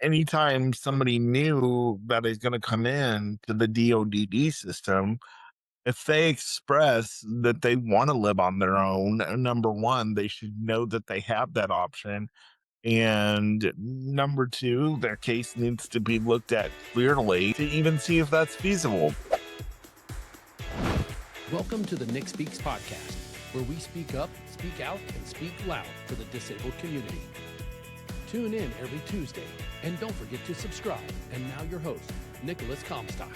anytime somebody new that is going to come in to the DODD system, if they express that they want to live on their own, number one, they should know that they have that option. And number two, their case needs to be looked at clearly to even see if that's feasible. Welcome to the Nick Speaks podcast, where we speak up, speak out, and speak loud for the disabled community. Tune in every Tuesday, and don't forget to subscribe. And now your host, Nicolas Comstock.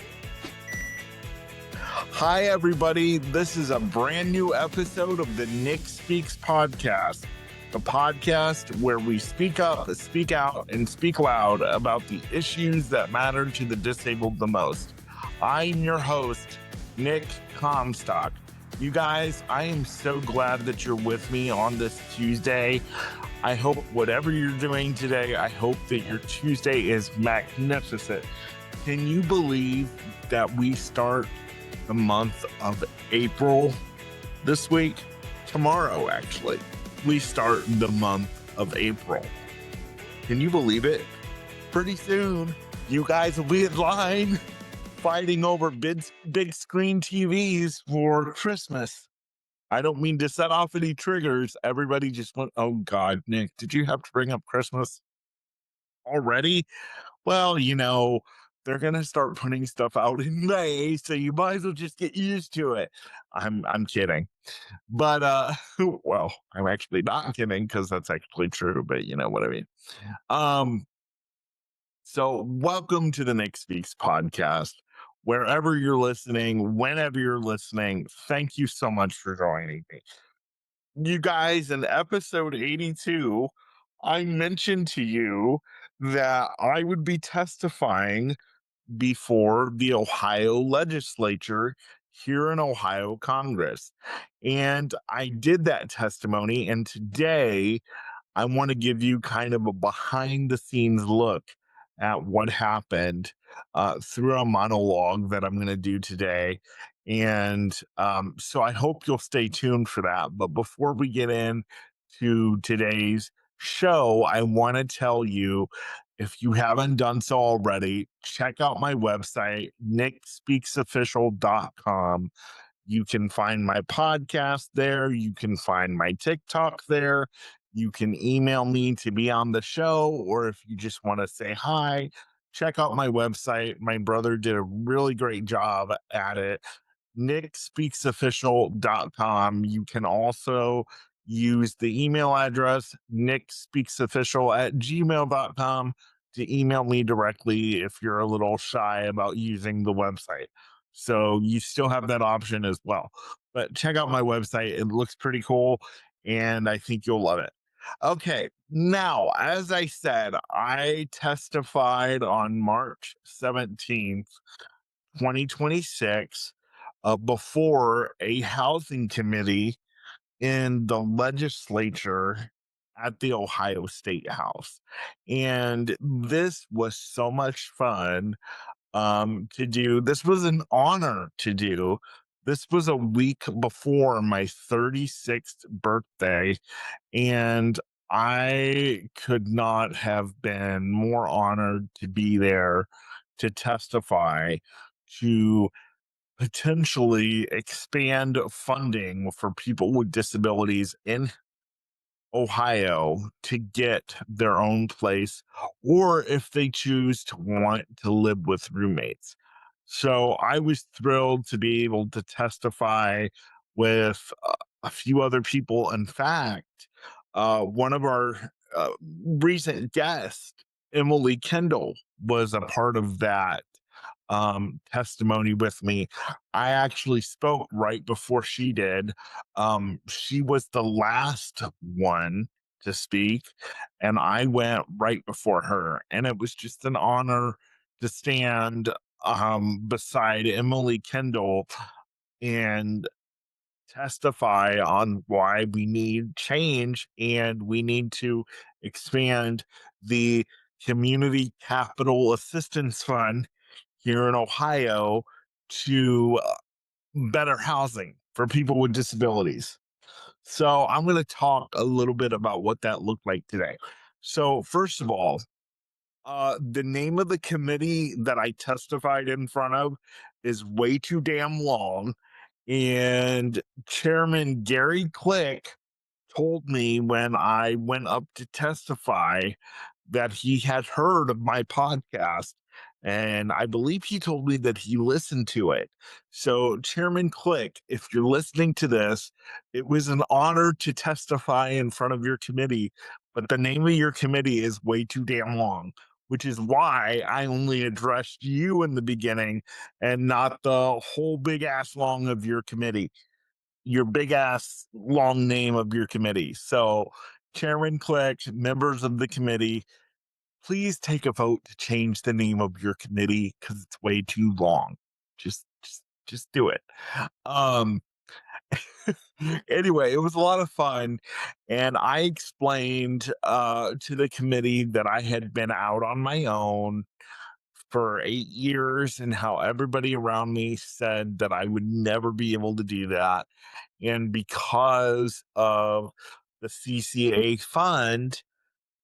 Hi, everybody. This is a brand new episode of the Nick Speaks podcast, the podcast where we speak up, speak out, and speak loud about the issues that matter to the disabled the most. I'm your host, Nick Comstock. You guys, I am so glad that you're with me on this Tuesday. I hope whatever you're doing today, I hope that your Tuesday is magnificent. Can you believe that we start the month of April this week? Tomorrow, actually, we start the month of April. Can you believe it? Pretty soon, you guys will be in line fighting over big screen TVs for Christmas. I don't mean to set off any triggers. Everybody just went, oh God, Nick, did you have to bring up Christmas already? Well, they're going to start putting stuff out in May, so you might as well just get used to it. I'm kidding. But, well, I'm actually not kidding because that's actually true, but you know what I mean. So welcome to the Nick Speaks podcast. Wherever you're listening, whenever you're listening, thank you so much for joining me. You guys, in episode 82, I mentioned to you that I would be testifying before the Ohio legislature here in Ohio Congress. And I did that testimony. And today I want to give you kind of a behind the scenes look at what happened through a monologue that I'm going to do today. And so I hope you'll stay tuned for that. But before we get into today's show, I want to tell you, if you haven't done so already, check out my website, nickspeaksofficial.com. You can find my podcast there. You can find my TikTok there. You can email me to be on the show, or if you just want to say hi, check out my website. My brother did a really great job at it. nickspeaksofficial.com. You can also use the email address nickspeaksofficial@gmail.com to email me directly if you're a little shy about using the website. So you still have that option as well. But check out my website. It looks pretty cool, and I think you'll love it. Okay, now, as I said, I testified on March 17th, 2026, before a housing committee in the legislature at the Ohio State House. And this was so much fun to do. This was an honor to do. This was a week before my 36th birthday, and I could not have been more honored to be there to testify to potentially expand funding for people with disabilities in Ohio to get their own place, or if they choose to want to live with roommates. So I was thrilled to be able to testify with a few other people. In fact, one of our recent guests, Emily Kendall, was a part of that testimony with me. I actually spoke right before she did. She was the last one to speak, and I went right before her. And it was just an honor to stand beside Emily Kendall and testify on why we need change and we need to expand the Community Capital Assistance Fund here in Ohio to better housing for people with disabilities. So I'm going to talk a little bit about what that looked like today. So first of all, The name of the committee that I testified in front of is way too damn long, and Chairman Gary Click told me when I went up to testify that he had heard of my podcast. And I believe he told me that he listened to it. So, Chairman Click, if you're listening to this, it was an honor to testify in front of your committee, but the name of your committee is way too damn long, which is why I only addressed you in the beginning and not the whole big ass long of your committee, your big ass long name of your committee. So, Chairman Click, members of the committee, please take a vote to change the name of your committee because it's way too long. Just do it. Um, anyway, it was a lot of fun, and I explained to the committee that I had been out on my own for 8 years and how everybody around me said that I would never be able to do that. And because of the CCA fund,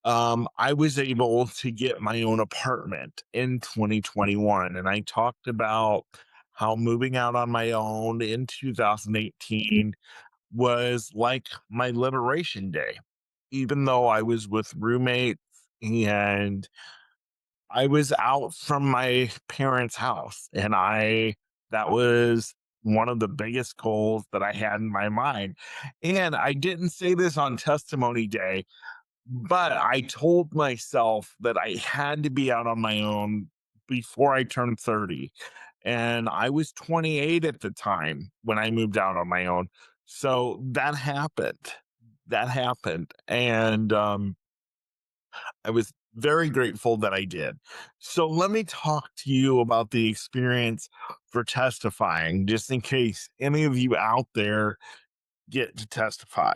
I was able to get my own apartment in 2021. And I talked about how moving out on my own in 2018 was like my liberation day, even though I was with roommates and I was out from my parents' house. And that was one of the biggest goals that I had in my mind. And I didn't say this on testimony day, but I told myself that I had to be out on my own before I turned 30. And I was 28 at the time when I moved out on my own. So that happened. That happened. And I was very grateful that I did. So let me talk to you about the experience for testifying, just in case any of you out there get to testify.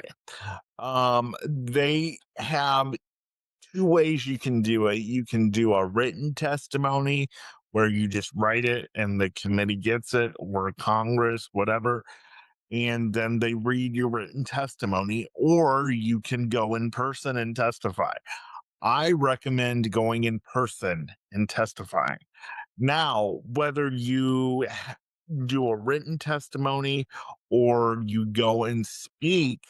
They have two ways you can do it. You can do a written testimony where you just write it and the committee gets it, or Congress, whatever, and then they read your written testimony, or you can go in person and testify. I recommend going in person and testifying. Now, whether you do a written testimony or you go and speak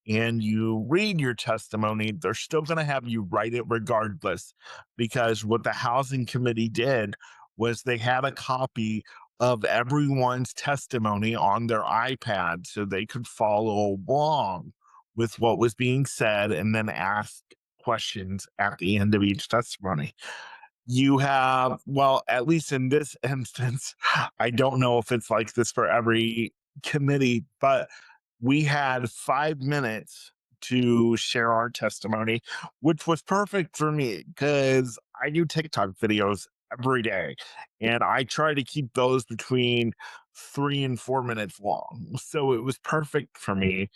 and you read your testimony, they're still going to have you write it regardless. Because what the housing committee did was they had a copy of everyone's testimony on their iPad so they could follow along with what was being said and then ask questions at the end of each testimony. You have, well, at least in this instance, I don't know if it's like this for every committee, but we had 5 minutes to share our testimony, which was perfect for me because I do TikTok videos every day and I try to keep those between 3 and 4 minutes long. So it was perfect for me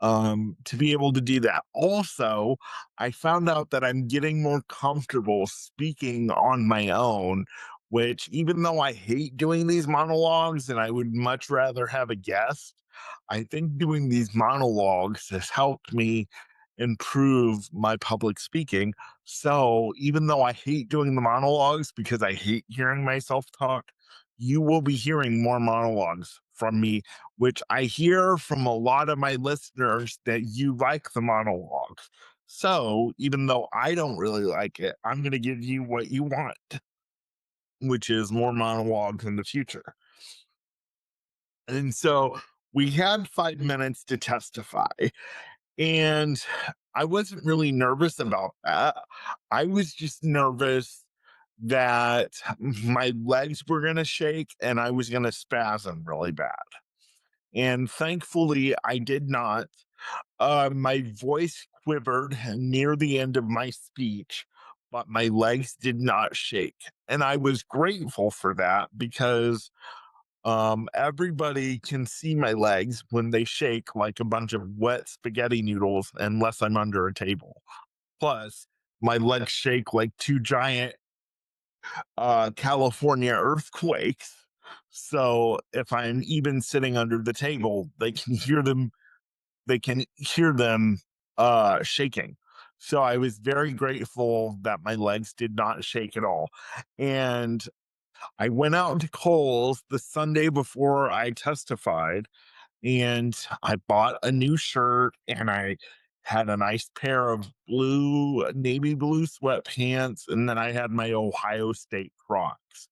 to be able to do that. Also, I found out that I'm getting more comfortable speaking on my own, which, even though I hate doing these monologues and I would much rather have a guest, I think doing these monologues has helped me improve my public speaking. So, even though I hate doing the monologues because I hate hearing myself talk, you will be hearing more monologues from me, which I hear from a lot of my listeners that you like the monologues. So even though I don't really like it, I'm going to give you what you want, which is more monologues in the future. And so we had 5 minutes to testify. And I wasn't really nervous about that. I was just nervous that my legs were going to shake and I was going to spasm really bad. And thankfully, I did not. My voice quivered near the end of my speech, but my legs did not shake. And I was grateful for that because everybody can see my legs when they shake like a bunch of wet spaghetti noodles, unless I'm under a table. Plus, my legs shake like two giant California earthquakes. So if I'm even sitting under the table, they can hear them shaking. So I was very grateful that my legs did not shake at all. And I went out to Kohl's the Sunday before I testified, and I bought a new shirt, and I had a nice pair of navy blue sweatpants, and then I had my Ohio State Crocs.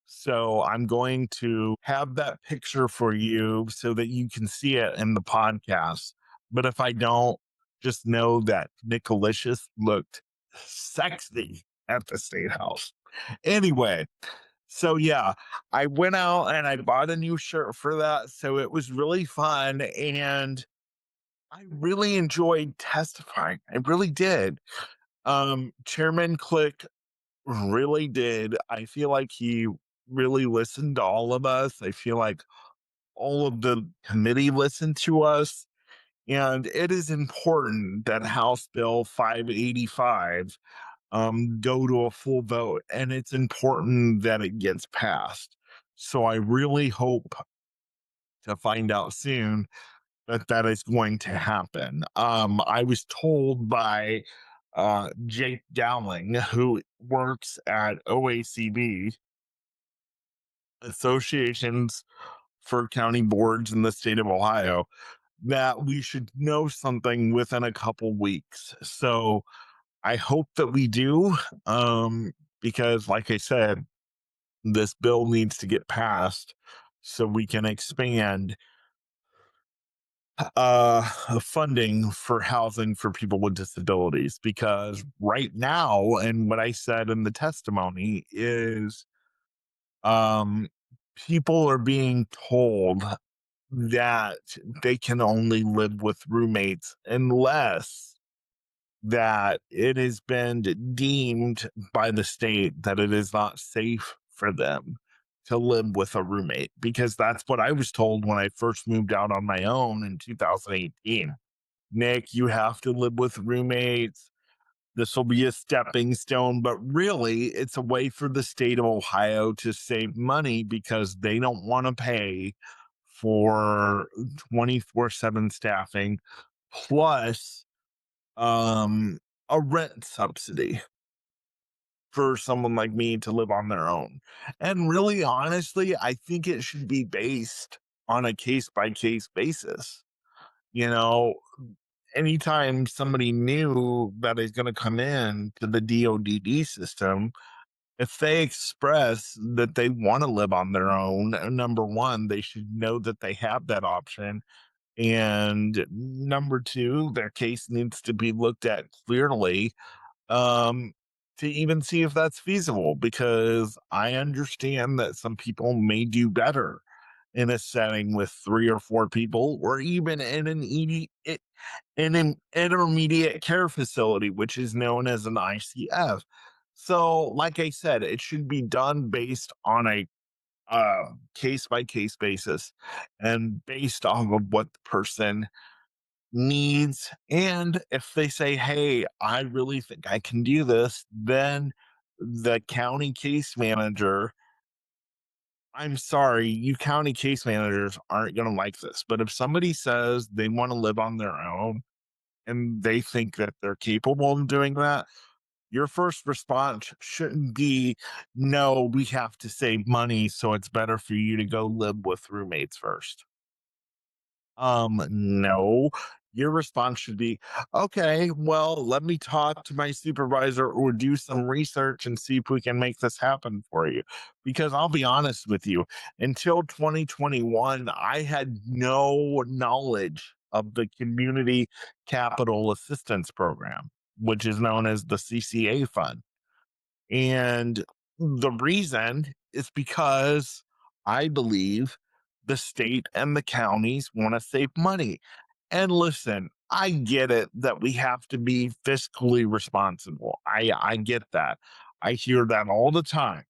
So I'm going to have that picture for you so that you can see it in the podcast. But if I don't, just know that Nicolicious looked sexy at the State House. Anyway, so yeah, I went out and I bought a new shirt for that. So it was really fun. And I really enjoyed testifying. I really did. Chairman Click really did. I feel like he really listened to all of us. I feel like all of the committee listened to us. And it is important that House Bill 585 go to a full vote. And it's important that it gets passed. So I really hope to find out soon that that is going to happen. I was told by Jake Dowling, who works at OACB, Associations for County Boards in the state of Ohio, that we should know something within a couple weeks. So I hope that we do, because, like I said, this bill needs to get passed so we can expand uh funding for housing for people with disabilities, because right now, and what I said in the testimony is, um people are being told that they can only live with roommates unless that it has been deemed by the state that it is not safe for them to live with a roommate, because that's what I was told when I first moved out on my own in 2018. Nick, you have to live with roommates. This will be a stepping stone, but really, it's a way for the state of Ohio to save money because they don't want to pay for 24/7 staffing plus um, a rent subsidy for someone like me to live on their own. And really, honestly, I think it should be based on a case by case basis. You know, anytime somebody new that is going to come in to the DODD system, if they express that they want to live on their own, number one, they should know that they have that option. And number two, their case needs to be looked at clearly, um, to even see if that's feasible, because I understand that some people may do better in a setting with three or four people, or even in an intermediate care facility, which is known as an ICF. So, like I said, it should be done based on a case by case basis and based off of what the person needs. And if they say, hey, I really think I can do this, then the county case manager, I'm sorry, you county case managers aren't going to like this. But if somebody says they want to live on their own and they think that they're capable of doing that, your first response shouldn't be, no, we have to save money. So it's better for you to go live with roommates first. No. Your response should be, okay, well, let me talk to my supervisor or do some research and see if we can make this happen for you. Because I'll be honest with you, until 2021, I had no knowledge of the Community Capital Assistance Program, which is known as the CCA fund. And the reason is because I believe the state and the counties want to save money. And listen, I get it that we have to be fiscally responsible. I get that. I hear that all the time.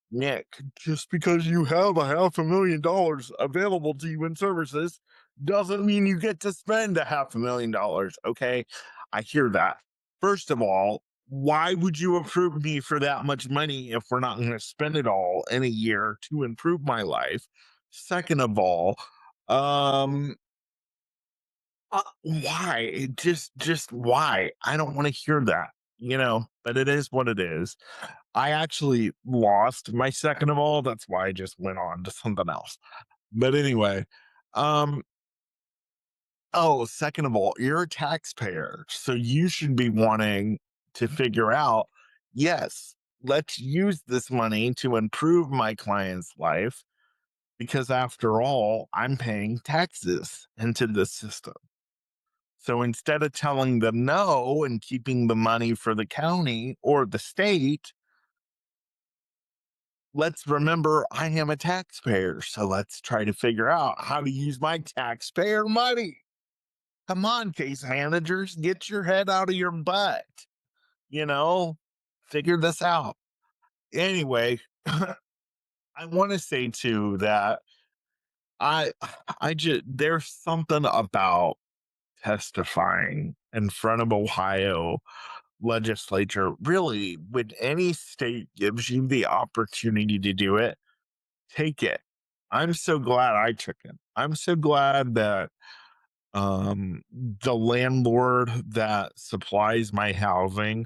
Nick, just because you have $500,000 available to you in services doesn't mean you get to spend $500,000. Okay. I hear that. First of all, why would you approve me for that much money if we're not going to spend it all in a year to improve my life? Second of all, um, Why? Just why? I don't want to hear that, but it is what it is. I actually lost my second of all. That's why I just went on to something else. But anyway, um, oh, second of all, you're a taxpayer. So you should be wanting to figure out, yes, let's use this money to improve my client's life because after all, I'm paying taxes into the system. So instead of telling them no and keeping the money for the county or the state, let's remember I am a taxpayer. So let's try to figure out how to use my taxpayer money. Come on, case managers, get your head out of your butt, you know, figure this out. Anyway, I want to say too that I I just there's something about testifying in front of Ohio legislature. Really, when any state gives you the opportunity to do it, take it. I'm so glad I took it. I'm so glad that the landlord that supplies my housing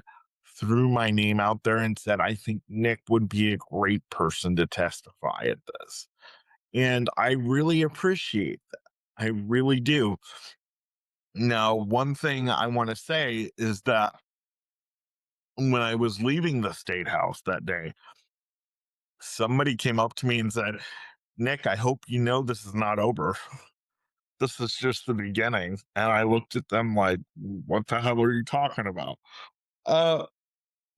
threw my name out there and said, I think Nick would be a great person to testify at this. And I really appreciate that. I really do. Now, one thing I want to say is that when I was leaving the state house that day, somebody came up to me and said, Nick, I hope you know this is not over. This is just the beginning. And I looked at them like, what the hell are you talking about? Uh,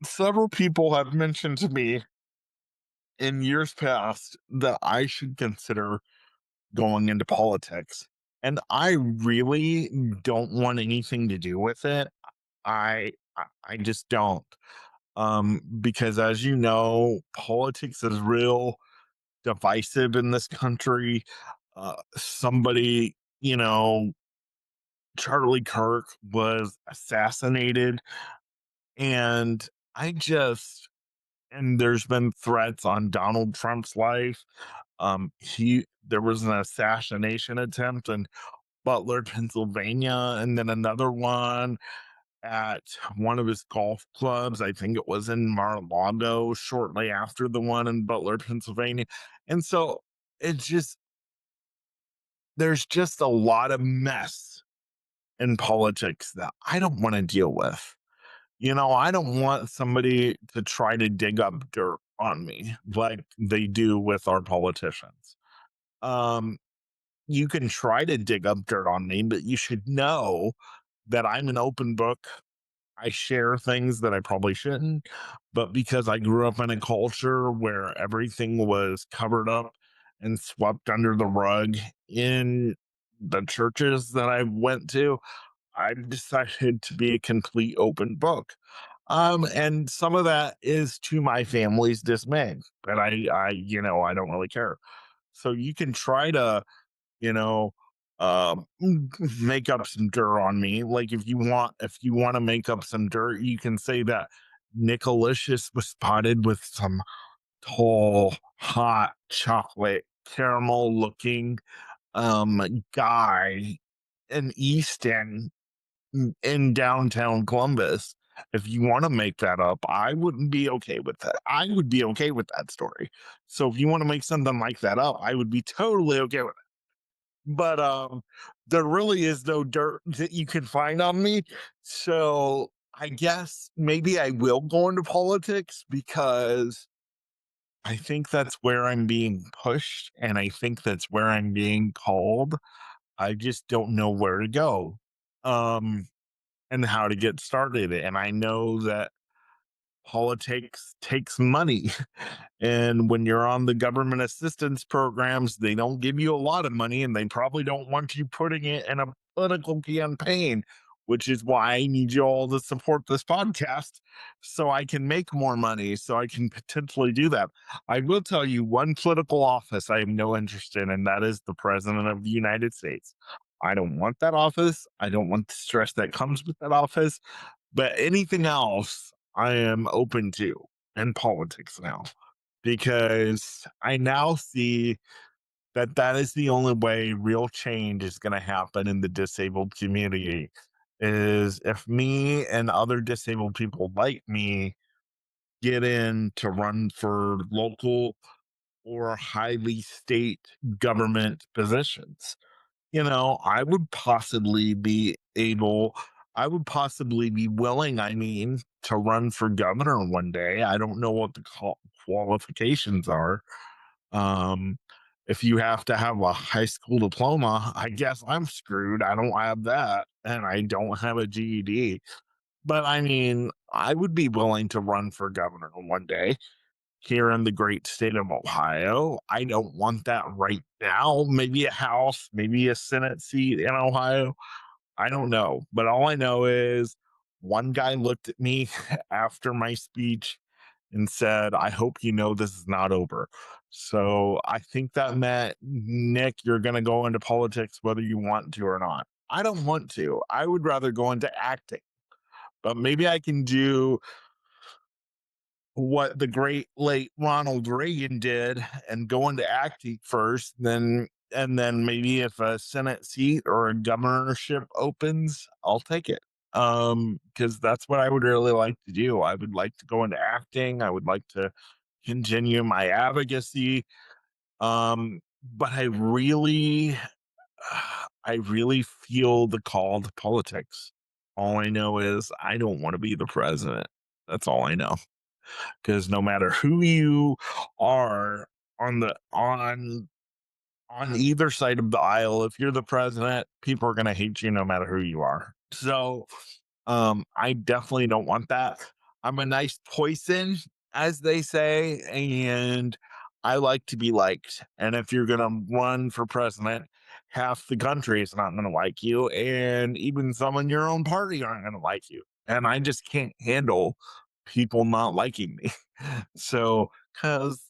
Several people have mentioned to me in years past that I should consider going into politics. And I really don't want anything to do with it. I just don't. Because as you know, politics is real divisive in this country. Somebody, Charlie Kirk was assassinated, and I just and there's been threats on Donald Trump's life. He There was an assassination attempt in Butler, Pennsylvania, and then another one at one of his golf clubs. I think it was in Mar-a-Lago shortly after the one in Butler, Pennsylvania. And so it's just there's just a lot of mess in politics that I don't want to deal with. I don't want somebody to try to dig up dirt on me like they do with our politicians. Um, you can try to dig up dirt on me, but you should know that I'm an open book. I share things that I probably shouldn't, but because I grew up in a culture where everything was covered up and swept under the rug in the churches that I went to, I've decided to be a complete open book. And some of that is to my family's dismay, but I don't really care. So you can try to, you know, make up some dirt on me. Like if you want to make up some dirt, you can say that Nicolicious was spotted with some tall, hot chocolate caramel looking guy in Easton in downtown Columbus. If you want to make that up, I wouldn't be okay with that. I would be okay with that story. So if you want to make something like that up, I would be totally okay with it. But there really is no dirt that you can find on me. So I guess maybe I will go into politics because I think that's where I'm being pushed and I think that's where I'm being called. I just don't know where to go. Um and how to get started. And I know that politics takes money. And when you're on the government assistance programs, they don't give you a lot of money and they probably don't want you putting it in a political campaign, which is why I need you all to support this podcast so I can make more money, so I can potentially do that. I will tell you one political office I have no interest in, and that is the president of the United States. I don't want that office. I don't want the stress that comes with that office. But anything else, I am open to in politics now because I now see. that is the only way real change is going to happen in the disabled community is if me and other disabled people like me get in to run for local or highly state government positions. I would possibly be willing, I mean, to run for governor one day. I don't know what the qualifications are. Um, if you have to have a high school diploma, I guess I'm screwed. I don't have that, and I don't have a GED. But I mean, I would be willing to run for governor one day here in the great state of Ohio. I don't want that right now. Maybe a House, maybe a Senate seat in Ohio. I don't know. But all I know is one guy looked at me after my speech and said, I hope you know this is not over. So I think that meant, Nick, you're going to go into politics whether you want to or not. I don't want to. I would rather go into acting, but maybe I can do what the great late Ronald Reagan did and go into acting first, and then maybe if a Senate seat or a governorship opens, I'll take it. Because that's what I would really like to do. I would like to go into acting. I would like to continue my advocacy. But I really feel the call to politics. All I know is I don't want to be the president. That's all I know, because no matter who you are on the on either side of the aisle, if you're the president, people are going to hate you no matter who you are. So I definitely don't want that. I'm a nice poison, as they say, and I like to be liked. And if you're going to run for president, half the country is not going to like you, and even some in your own party aren't going to like you. And I just can't handle people not liking me. So, because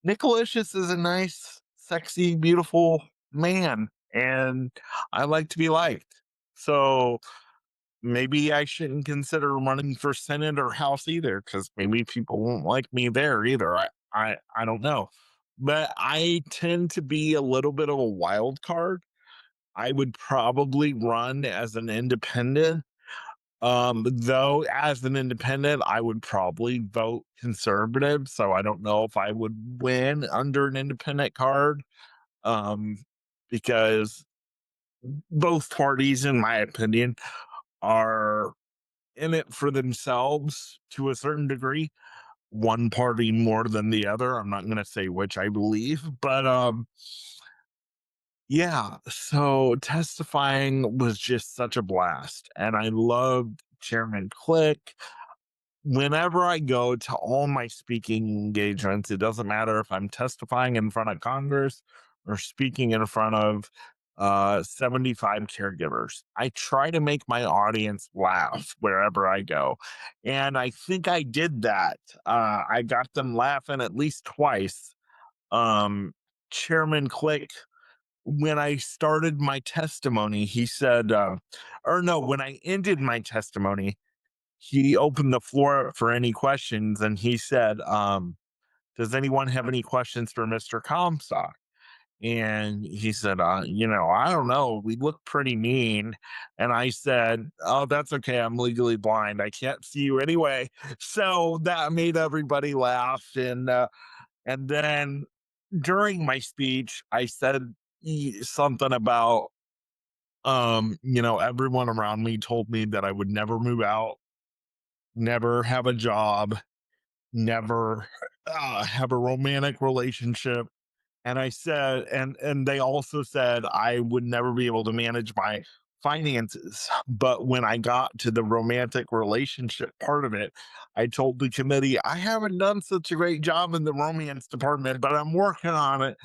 Nicholas is a nice, sexy, beautiful man, and I like to be liked. So maybe I shouldn't consider running for Senate or House either, because maybe people won't like me there either. I don't know. But I tend to be a little bit of a wild card. I would probably run as an independent. Though as an independent, I would probably vote conservative. So I don't know if I would win under an independent card. Um, because both parties, in my opinion, are in it for themselves to a certain degree. One party more than the other. I'm not going to say which I believe, but yeah. So testifying was just such a blast, and I loved Chairman Click. Whenever I go to all my speaking engagements, it doesn't matter if I'm testifying in front of Congress or speaking in front of 75 caregivers. I try to make my audience laugh wherever I go. And I think I did that. I got them laughing at least twice. Um, Chairman Click, when I started my testimony, he said, or no, when I ended my testimony, he opened the floor up for any questions, and he said, does anyone have any questions for Mr. Comstock? And he said, I don't know. We look pretty mean. And I said, oh, that's okay. I'm legally blind. I can't see you anyway. So that made everybody laugh. And then during my speech, I said something about, everyone around me told me that I would never move out, never have a job, never have a romantic relationship. And I said, and they also said I would never be able to manage my finances. But when I got to the romantic relationship part of it, I told the committee, I haven't done such a great job in the romance department, but I'm working on it.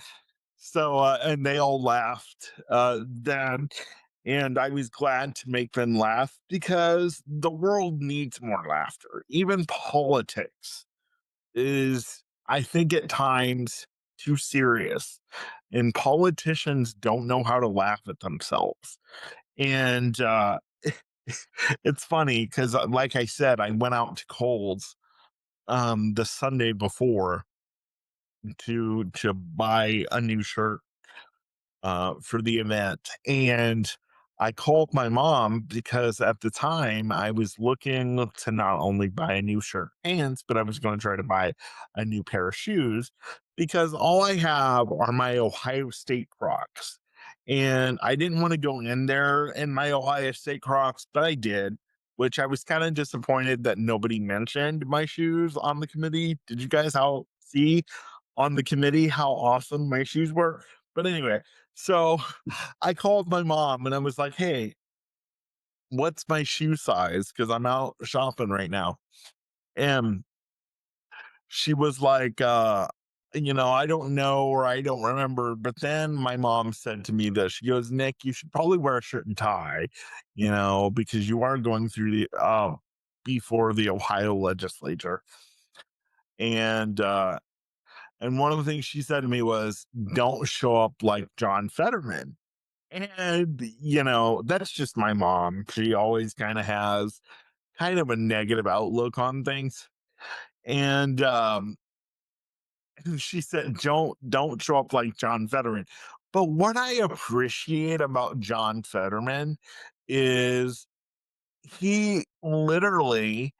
So, and they all laughed then. And I was glad to make them laugh, because the world needs more laughter. Even politics is, I think, at times too serious. And politicians don't know how to laugh at themselves. And it's funny because, like I said, I went out to Kohl's the Sunday before to buy a new shirt. for the event. And I called my mom because at the time I was looking to not only buy a new shirt and pants, but I was going to try to buy a new pair of shoes because all I have are my Ohio State Crocs. And I didn't want to go in there in my Ohio State Crocs, but I did, which I was kind of disappointed that nobody mentioned my shoes on the committee. Did you guys all see on the committee how awesome my shoes were? But anyway, so I called my mom and I was like, "Hey, what's my shoe size? Because I'm out shopping right now." And she was like, I don't know or I don't remember. But then my mom said to me this. She goes, "Nick, you should probably wear a shirt and tie, because you are going through the before the Ohio legislature." And and one of the things she said to me was, "Don't show up like John Fetterman." And, that's just my mom. She always kind of has kind of a negative outlook on things. And she said, don't show up like John Fetterman. But what I appreciate about John Fetterman is he literally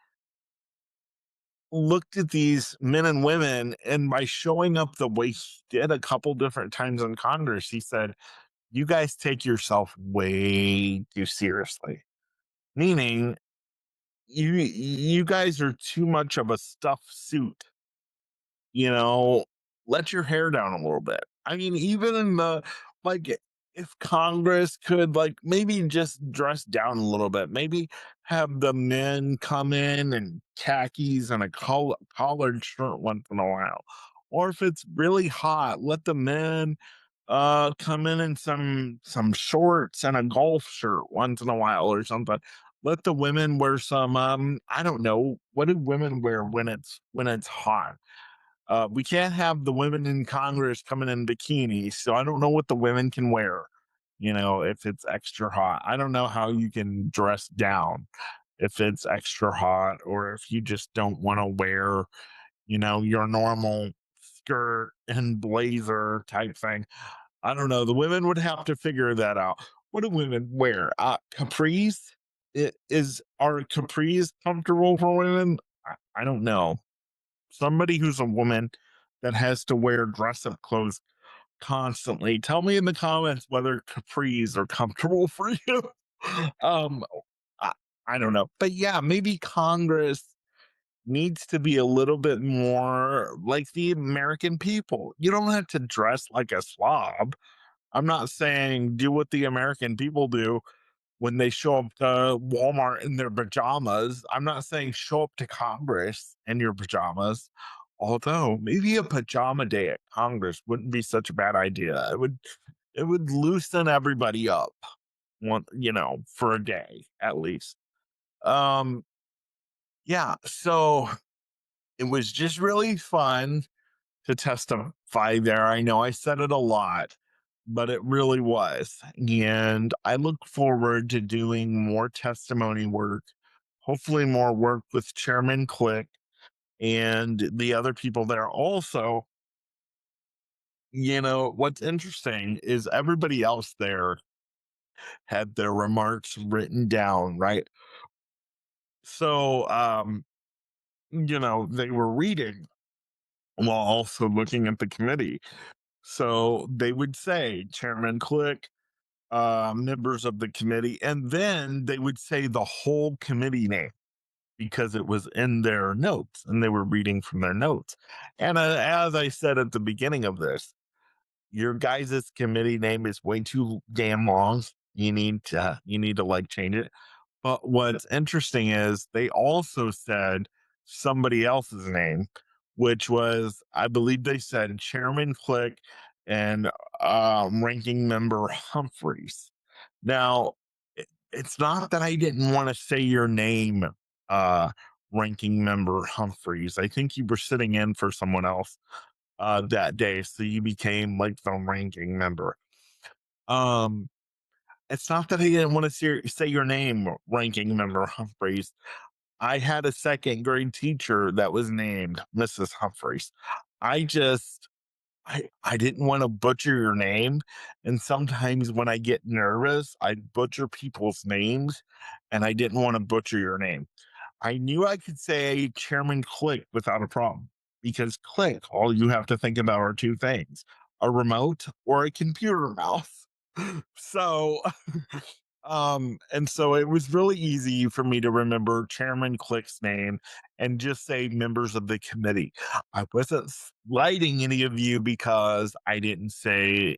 looked at these men and women, and by showing up the way he did a couple different times in Congress, he said, "You guys take yourself way too seriously." Meaning, you guys are too much of a stuffed suit, you know, let your hair down a little bit. I mean, even in the like if Congress could like maybe just dress down a little bit, maybe have the men come in and khakis and a collared shirt once in a while. Or if it's really hot, let the men come in some shorts and a golf shirt once in a while or something. Let the women wear some I don't know, what do women wear when it's hot? We can't have the women in Congress coming in bikinis, so I don't know what the women can wear, if it's extra hot. I don't know how you can dress down if it's extra hot or if you just don't want to wear, your normal skirt and blazer type thing. I don't know. The women would have to figure that out. What do women wear? Capris? Are capris comfortable for women? I don't know. Somebody who's a woman that has to wear dress up clothes constantly. Tell me in the comments whether capris are comfortable for you. um, I, I don't know, but yeah, maybe Congress needs to be a little bit more like the American people. You don't have to dress like a slob. I'm not saying do what the American people do when they show up to Walmart in their pajamas. I'm not saying show up to Congress in your pajamas. Although maybe a pajama day at Congress wouldn't be such a bad idea. It would loosen everybody up for a day at least. Um yeah, so it was just really fun to testify there. I know I said it a lot, but it really was. And I look forward to doing more testimony work, hopefully, more work with Chairman Click and the other people there. Also, what's interesting is everybody else there had their remarks written down, right? So, they were reading while also looking at the committee. So they would say, Chairman Click, members of the committee, and then they would say the whole committee name because it was in their notes and they were reading from their notes. And as I said at the beginning of this, your guys' committee name is way too damn long. You need to like change it. But what's interesting is they also said somebody else's name, which was, I believe they said Chairman Click and Ranking Member Humphreys. Now, it's not that I didn't want to say your name, uh, Ranking Member Humphreys. I think you were sitting in for someone else that day, so you became like the ranking member. Um, it's not that I didn't want to say your name, Ranking Member Humphreys. I had a second grade teacher that was named Mrs. Humphreys. I just I didn't want to butcher your name. And sometimes when I get nervous, I butcher people's names and I didn't want to butcher your name. I knew I could say Chairman Click without a problem because click, all you have to think about are two things, a remote or a computer mouse. So and so it was really easy for me to remember Chairman Click's name and just say members of the committee. I wasn't slighting any of you because I didn't say,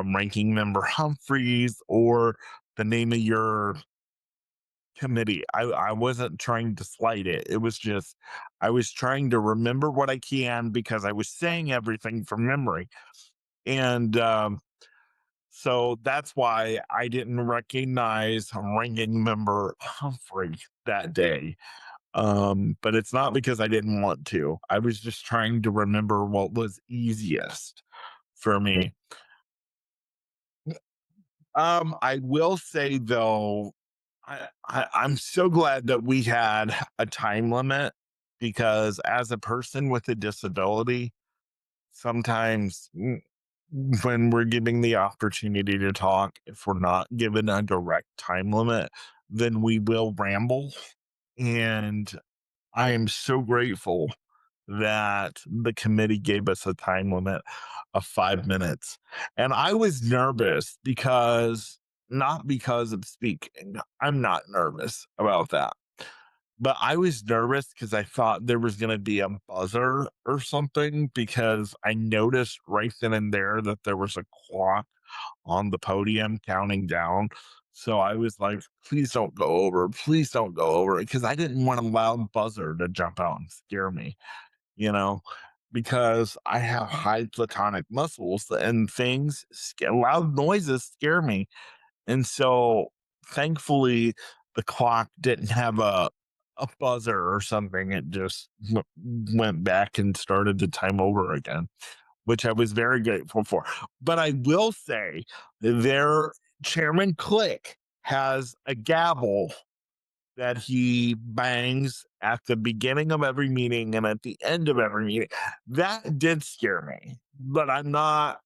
ranking member Humphreys or the name of your committee. I wasn't trying to slight it. It was just I was trying to remember what I can because I was saying everything from memory. And so that's why I didn't recognize ranking member Humphrey that day. But it's not because I didn't want to. I was just trying to remember what was easiest for me. I will say though, I'm so glad that we had a time limit because as a person with a disability, sometimes when we're giving the opportunity to talk, if we're not given a direct time limit, then we will ramble. And I am so grateful that the committee gave us a time limit of 5 minutes. And I was nervous because, not because of speaking, I'm not nervous about that. But I was nervous because I thought there was going to be a buzzer or something because I noticed right then and there that there was a clock on the podium counting down. So I was like, please don't go over. Please don't go over. Because I didn't want a loud buzzer to jump out and scare me, you know, because I have high platonic muscles and loud noises scare me. And so thankfully the clock didn't have a buzzer or something. It just went back and started the time over again, which I was very grateful for. But I will say their Chairman Click has a gavel that he bangs at the beginning of every meeting and at the end of every meeting. That did scare me, but I'm not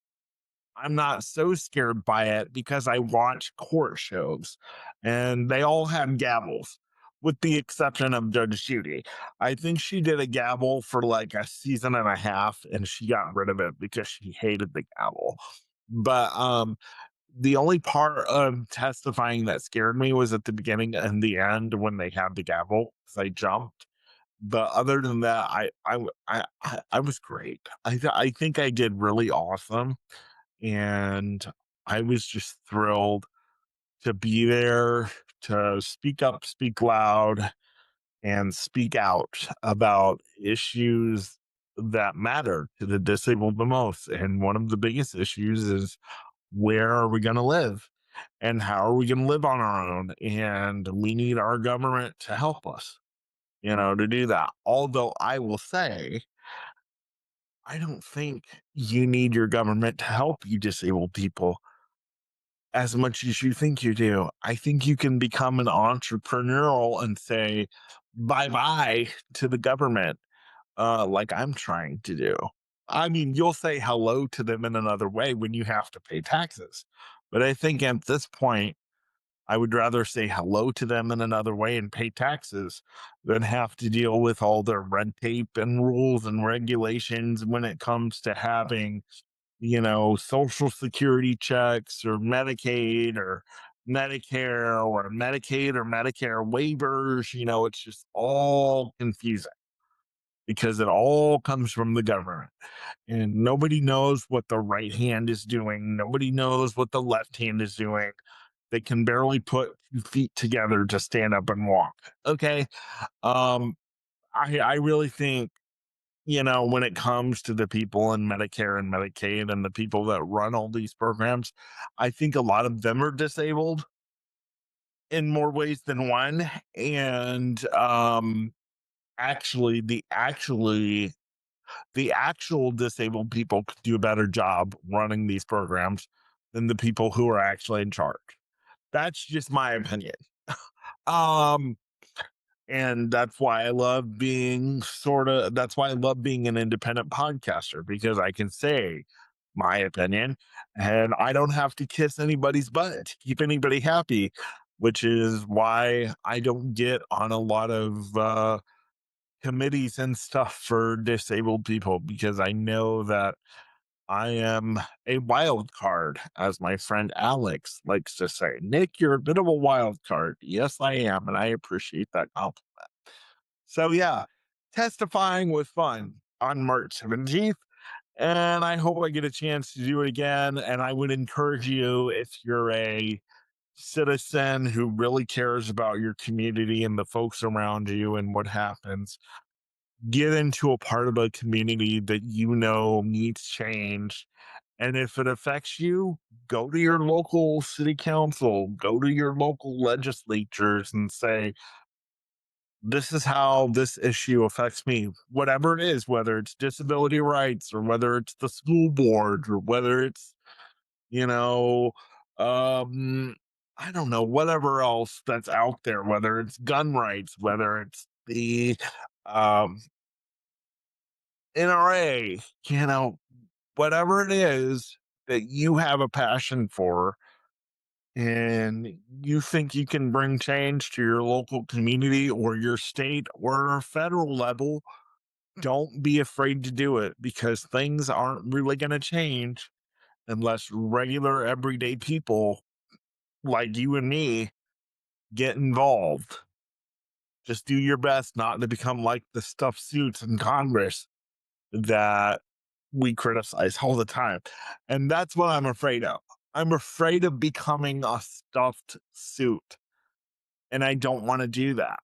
so scared by it because I watch court shows and they all have gavels with the exception of Judge Judy. I think she did a gavel for like a season and a half and she got rid of it because she hated the gavel. But the only part of testifying that scared me was at the beginning and the end when they had the gavel because I jumped. But other than that, I was great. I think I did really awesome and I was just thrilled to be there to speak up, speak loud, and speak out about issues that matter to the disabled the most. And one of the biggest issues is where are we going to live? And how are we going to live on our own? And we need our government to help us, to do that. Although I will say, I don't think you need your government to help you disabled people as much as you think you do. I think you can become an entrepreneurial and say bye bye to the government, like I'm trying to do. I mean, you'll say hello to them in another way when you have to pay taxes. But I think at this point, I would rather say hello to them in another way and pay taxes than have to deal with all their red tape and rules and regulations when it comes to having social security checks or Medicaid or Medicare or Medicaid or Medicare waivers. It's just all confusing because it all comes from the government and nobody knows what the right hand is doing. Nobody knows what the left hand is doing. They can barely put 2 feet together to stand up and walk. Okay. Um, I really think when it comes to the people in Medicare and Medicaid and the people that run all these programs, I think a lot of them are disabled in more ways than one. And actually, the actual disabled people could do a better job running these programs than the people who are actually in charge. That's just my opinion. Um, And that's why I love being that's why I love being an independent podcaster, because I can say my opinion and I don't have to kiss anybody's butt to keep anybody happy, which is why I don't get on a lot of committees and stuff for disabled people, because I know that I am a wild card, as my friend Alex likes to say. Nick, you're a bit of a wild card. Yes, I am, and I appreciate that compliment. So yeah, testifying was fun on March 17th, and I hope I get a chance to do it again. And I would encourage you, if you're a citizen who really cares about your community and the folks around you and what happens, get into a part of a community that you know needs change. And if it affects you, go to your local city council, go to your local legislatures and say, this is how this issue affects me, whatever it is, whether it's disability rights or whether it's the school board or whether it's, you know, um, I don't know, whatever else that's out there, whether it's gun rights, whether it's the um, NRA, whatever it is that you have a passion for and you think you can bring change to your local community or your state or federal level, don't be afraid to do it, because things aren't really going to change unless regular everyday people like you and me get involved. Just do your best not to become like the stuffed suits in Congress that we criticize all the time. And that's what I'm afraid of. I'm afraid of becoming a stuffed suit, and I don't want to do that.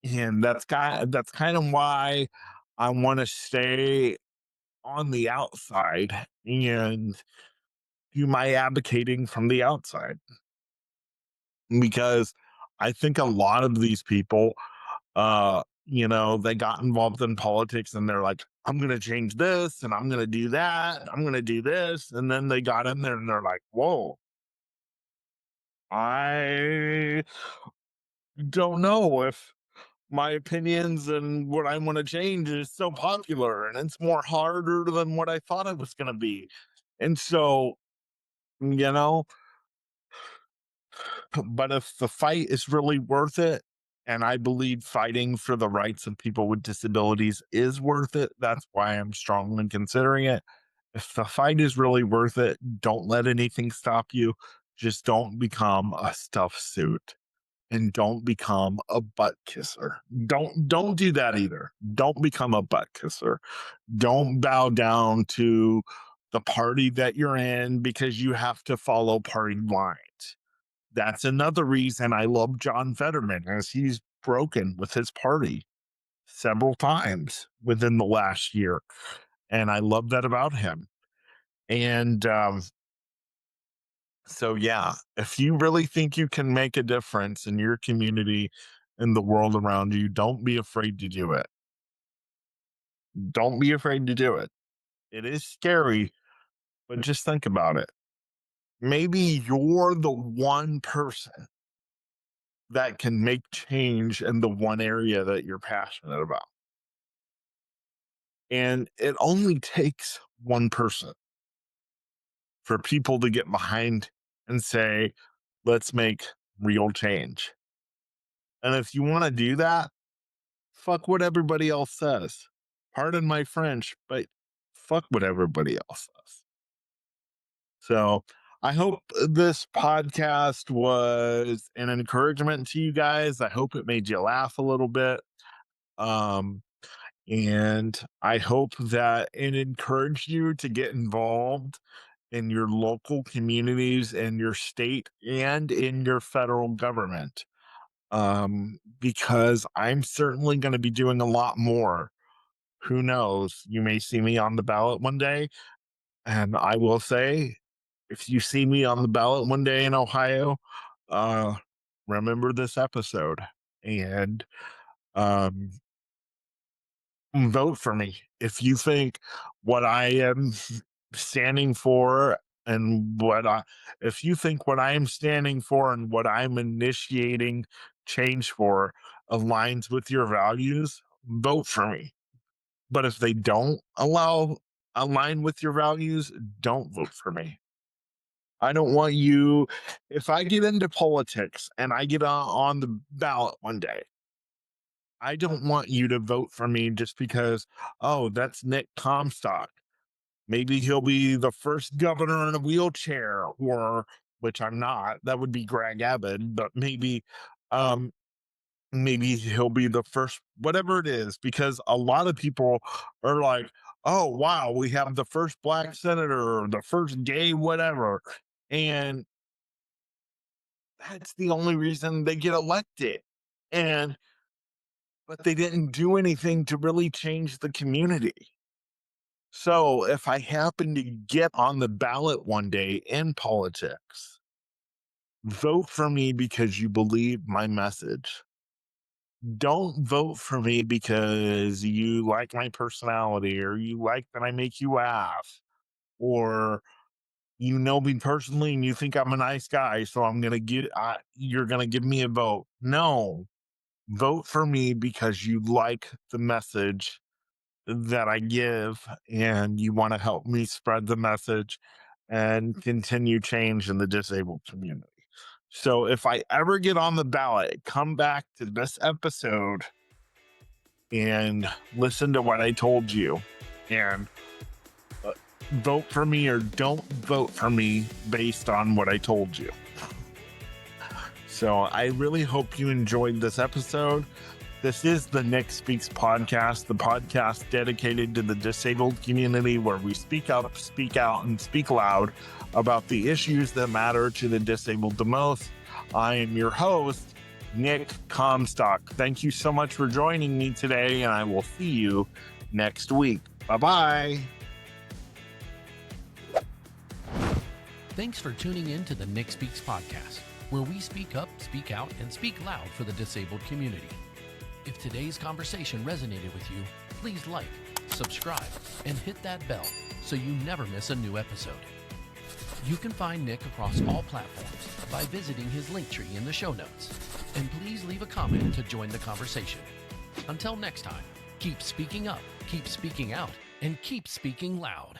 And that's kind of why I want to stay on the outside and do my advocating from the outside, because I think a lot of these people, they got involved in politics and they're like, I'm going to change this and I'm going to do that. I'm going to do this. And then they got in there and they're like, whoa, I don't know if my opinions and what I want to change is so popular and it's more harder than what I thought it was going to be. And so, you know, but if the fight is really worth it, and I believe fighting for the rights of people with disabilities is worth it, that's why I'm strongly considering it. If the fight is really worth it, don't let anything stop you. Just don't become a stuffed suit and don't become a butt kisser. Don't do that either. Don't become a butt kisser. Don't bow down to the party that you're in because you have to follow party lines. That's another reason I love John Fetterman, as he's broken with his party several times within the last year. And I love that about him. And so, yeah, if you really think you can make a difference in your community and the world around you, don't be afraid to do it. Don't be afraid to do it. It is scary, but just think about it. Maybe you're the one person that can make change in the one area that you're passionate about. And it only takes one person for people to get behind and say, let's make real change. And if you want to do that, fuck what everybody else says. Pardon my French, but fuck what everybody else says. So I hope this podcast was an encouragement to you guys. I hope it made you laugh a little bit. Um, and I hope that it encouraged you to get involved in your local communities, in your state, and in your federal government. Because I'm certainly going to be doing a lot more. Who knows? You may see me on the ballot one day. And I will say, if you see me on the ballot one day in Ohio, uh, remember this episode and um, vote for me. If you think what I am standing for and if you think what I am standing for and what I'm initiating change for aligns with your values, vote for me. But if they don't align with your values, don't vote for me. I don't want you, if I get into politics and I get on the ballot one day, I don't want you to vote for me just because, oh, that's Nick Comstock. Maybe he'll be the first governor in a wheelchair, or which I'm not. That would be Greg Abbott, but um, maybe he'll be the first, whatever it is, because a lot of people are like, oh, wow, we have the first black senator or the first gay, whatever. And that's the only reason they get elected. And, but they didn't do anything to really change the community. So if I happen to get on the ballot one day in politics, vote for me because you believe my message. Don't vote for me because you like my personality or you like that I make you laugh or you know me personally and you think I'm a nice guy, so you're gonna give me a vote. No, vote for me because you like the message that I give and you want to help me spread the message and continue change in the disabled community. So if I ever get on the ballot, come back to this episode and listen to what I told you and uh, vote for me or don't vote for me based on what I told you. So I really hope you enjoyed this episode. This is the Nick Speaks podcast, the podcast dedicated to the disabled community where we speak up, speak out, and speak loud about the issues that matter to the disabled the most. I am your host, Nick Comstock. Thank you so much for joining me today, and I will see you next week. Bye-bye. Thanks for tuning in to the Nick Speaks podcast, where we speak up, speak out, and speak loud for the disabled community. If today's conversation resonated with you, please like, subscribe, and hit that bell so you never miss a new episode. You can find Nick across all platforms by visiting his link tree in the show notes. And please leave a comment to join the conversation. Until next time, keep speaking up, keep speaking out, and keep speaking loud.